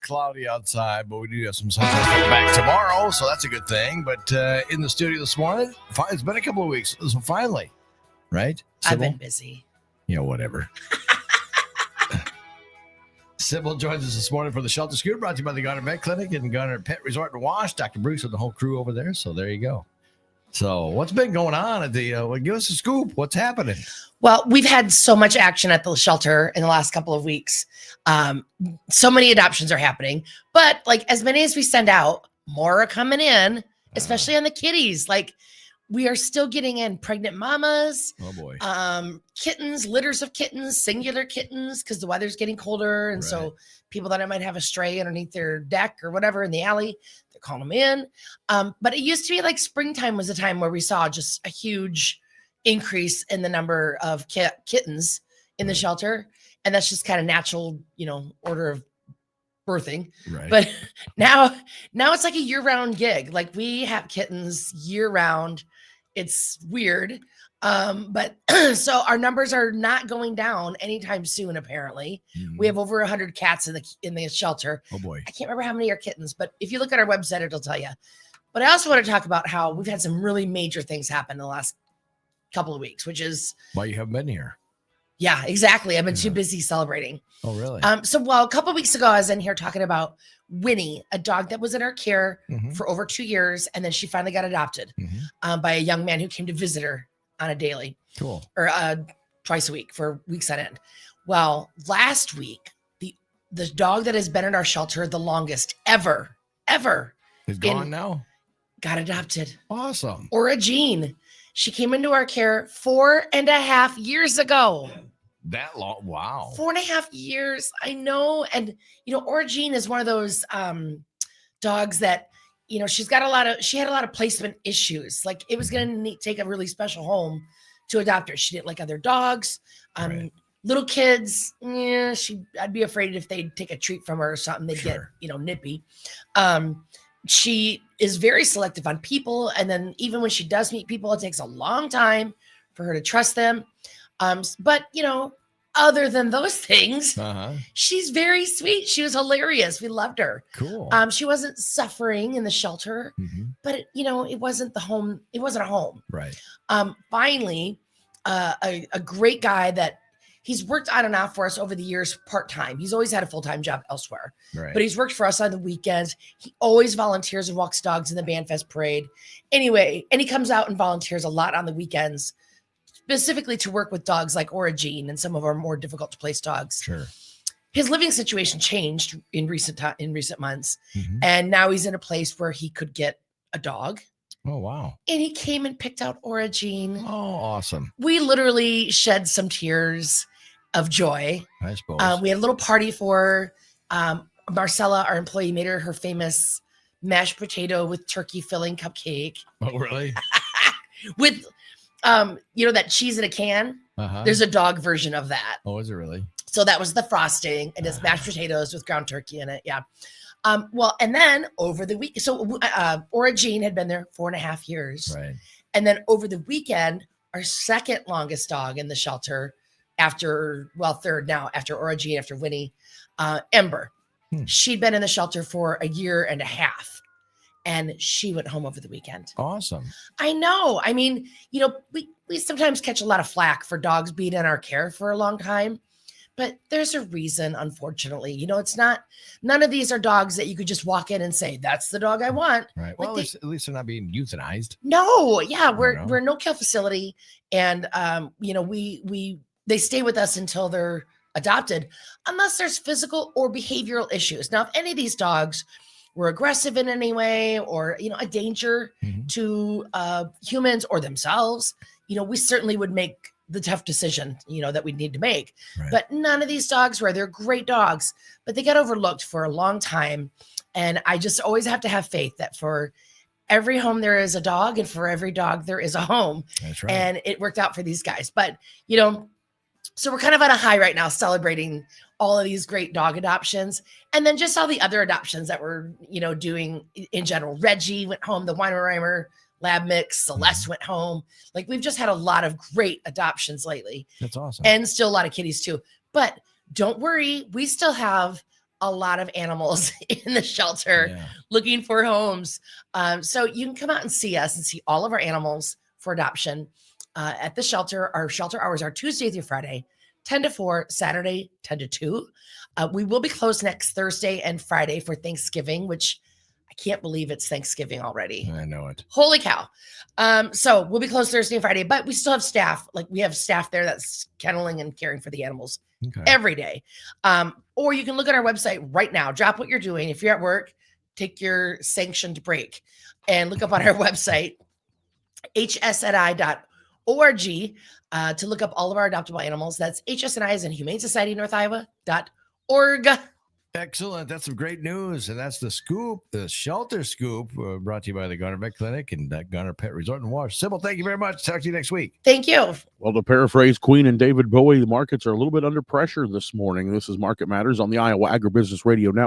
cloudy outside, but we do have some sunshine coming back tomorrow, so that's a good thing. But in the studio this morning, it's been a couple of weeks, so finally, right? I've been busy. Yeah, whatever. Sybil joins us this morning for the Shelter Scoop, brought to you by the Garner Vet Clinic and Garner Pet Resort and Wash. Dr. Bruce and the whole crew over there. So there you go. So what's been going on at the? Give us a scoop. What's happening? Well, we've had so much action at the shelter in the last couple of weeks. So many adoptions are happening, but like as many as we send out, more are coming in, especially on the kitties. Like we are still getting in pregnant mamas. Oh boy. Kittens, litters of kittens, singular kittens, because the weather's getting colder. And so people that might have a stray underneath their deck or whatever in the alley, they're calling them in. But it used to be like springtime was a time where we saw just a huge increase in the number of kittens in the shelter. And that's just kind of natural, order of birthing. Right. But now it's like a year-round gig. Like we have kittens year-round. It's weird. But so our numbers are not going down anytime soon, apparently. Mm-hmm. We have over 100 cats in the shelter. Oh boy. I can't remember how many are kittens, but if you look at our website, it'll tell you. But I also want to talk about how we've had some really major things happen in the last couple of weeks, which is why you haven't been here. Yeah, exactly. I've been too busy celebrating. Oh, really? So a couple of weeks ago, I was in here talking about Winnie, a dog that was in our care for over 2 years. And then she finally got adopted by a young man who came to visit her on a daily. Cool. Or twice a week for weeks on end. Well, last week, the dog that has been in our shelter the longest ever is gone now? Got adopted. Awesome. Aura Jean. She came into our care 4.5 years ago. That long? Wow. 4.5 years. I know. And, Aura Jean is one of those dogs that, she had a lot of placement issues. Like it was going to take a really special home to adopt her. She didn't like other dogs. Little kids. Yeah, I'd be afraid if they'd take a treat from her or something, they'd get, nippy. She is very selective on people. And then even when she does meet people, it takes a long time for her to trust them. But, other than those things, she's very sweet. She was hilarious. We loved her. Cool. She wasn't suffering in the shelter, but it wasn't the home. It wasn't a home. Right. Finally, a great guy that he's worked on and off for us over the years, part-time. He's always had a full-time job elsewhere, but he's worked for us on the weekends. He always volunteers and walks dogs in the Bandfest parade. Anyway, and he comes out and volunteers a lot on the weekends, specifically to work with dogs like Aura Jean and some of our more difficult to place dogs. Sure. His living situation changed in recent months. And now he's in a place where he could get a dog. Oh, wow. And he came and picked out Aura Jean. Oh, awesome. We literally shed some tears of joy. I suppose. We had a little party for Marcella, our employee, made her famous mashed potato with turkey filling cupcake. Oh, really? With, that cheese in a can. There's a dog version of that. Oh, is it really? So that was the frosting, and it's mashed potatoes with ground turkey in it. Yeah. Well, and then over the week, so Aura Jean had been there 4.5 years. Right. And then over the weekend, our second longest dog in the shelter third now after Aura Jean, after Winnie, Ember. She'd been in the shelter for 1.5 years. And she went home over the weekend. Awesome. I know. I mean, we sometimes catch a lot of flack for dogs being in our care for a long time. But there's a reason, unfortunately. It's not, none of these are dogs that you could just walk in and say, that's the dog I want. Right. Well, at least they're not being euthanized. No. Yeah. We're a no-kill facility. And, they stay with us until they're adopted, unless there's physical or behavioral issues. Now, if any of these dogs were aggressive in any way or, a danger to humans or themselves, we certainly would make the tough decision, that we need to make. Right. But none of these dogs they're great dogs, but they got overlooked for a long time. And I just always have to have faith that for every home there is a dog and for every dog there is a home. That's right. And it worked out for these guys. But, so we're kind of on a high right now, celebrating all of these great dog adoptions. And then just all the other adoptions that we're, doing in general. Reggie went home, the Weimaraner Lab Mix, Celeste went home. Like we've just had a lot of great adoptions lately. That's awesome. And still a lot of kitties too. But don't worry, we still have a lot of animals in the shelter Yeah. looking for homes. So you can come out and see us and see all of our animals for adoption at the shelter. Our shelter hours are Tuesday through Friday, 10 to 4, Saturday, 10 to 2. We will be closed next Thursday and Friday for Thanksgiving, which I can't believe it's Thanksgiving already. I know it. Holy cow. So we'll be closed Thursday and Friday, but we still have staff. Like we have staff there that's kenneling and caring for the animals Okay. every day. Or you can look at our website right now, drop what you're doing. If you're at work, take your sanctioned break and look up on our website, hsni.org, to look up all of our adoptable animals. That's HSNI as in Humane Society North Iowa.org. Excellent. That's some great news. And that's the scoop, the shelter scoop, brought to you by the Garner Vet Clinic and Garner Pet Resort and Wash. Sybil, thank you very much. Talk to you next week. Thank you. Well, to paraphrase Queen and David Bowie, the markets are a little bit under pressure this morning. This is Market Matters on the Iowa Agribusiness Radio Network.